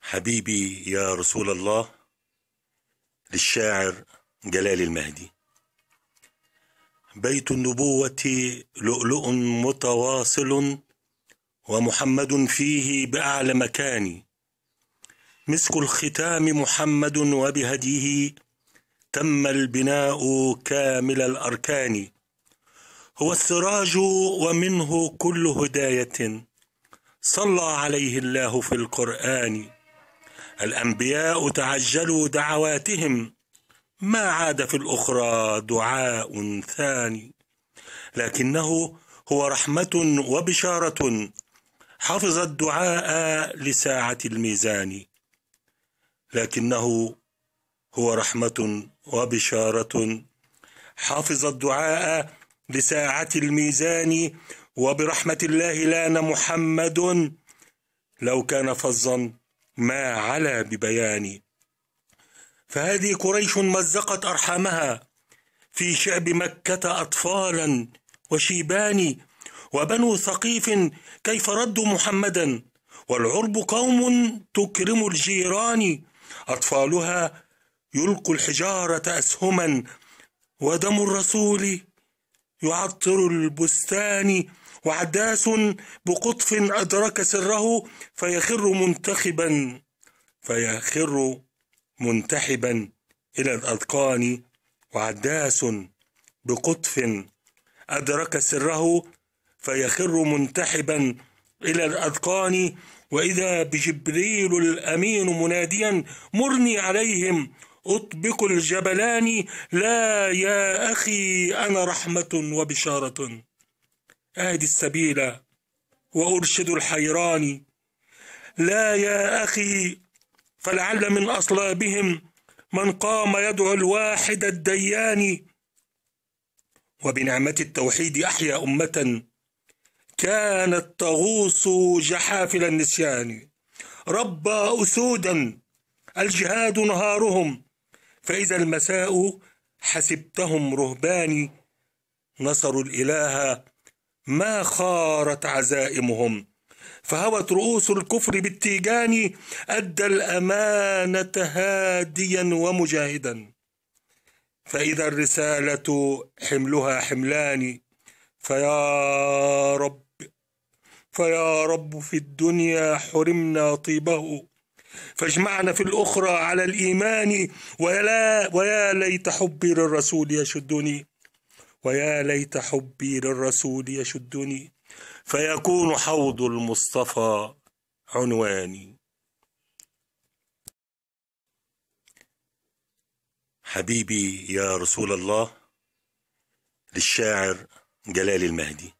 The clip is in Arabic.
حبيبي يا رسول الله، للشاعر جلال المهدي. بيت النبوة لؤلؤ متواصل، ومحمد فيه بأعلى مكان. مسك الختام محمد، وبهديه تم البناء كامل الأركان. هو السراج ومنه كل هداية، صلى عليه الله في القرآن. الأنبياء تعجلوا دعواتهم، ما عاد في الأخرى دعاء ثاني. لكنه هو رحمة وبشارة، حفظ الدعاء لساعة الميزان. لكنه هو رحمة وبشارة، حافظ الدعاء لساعة الميزان. وبرحمة الله لان محمد، لو كان فظا ما علا ببيان. فهذه قريش مزقت أرحامها في شعب مكة أطفالا وشيبان. وبنو ثقيف كيف ردوا محمدا، والعرب قوم تكرم الجيران. أطفالها يلقوا الحجارة أسهما، ودم الرسول يعطر البستان. وعداس بقطف أدرك سره، فيخر منتحبا إلى الأذقان. وعداس بقطف أدرك سره، فيخر منتحبا إلى الأذقان. وإذا بجبريل الأمين مناديا، مرني عليهم أطبق الجبلان. لا يا أخي أنا رحمة وبشارة، أهدي السبيل وأرشد الحيران. لا يا أخي فلعل من أصلابهم من قام يدعو الواحد الديان. وبنعمة التوحيد أحيا أمة كانت تغوص جحافل النسيان. ربى أسودا الجهاد نهارهم، فإذا المساء حسبتهم رهبان. نصروا الإله ما خارت عزائمهم، فهوت رؤوس الكفر بالتيجان. أدى الأمانة هاديا ومجاهدا، فإذا الرسالة حملها حملان. فيا رب في الدنيا حرمنا طيبه، فاجمعنا في الأخرى على الإيمان. ويا ليت حبي للرسول يشدني، ويا ليت حبي للرسول يشدني، فيكون حوض المصطفى عنواني. حبيبي يا رسول الله، للشاعر جلال المهدي.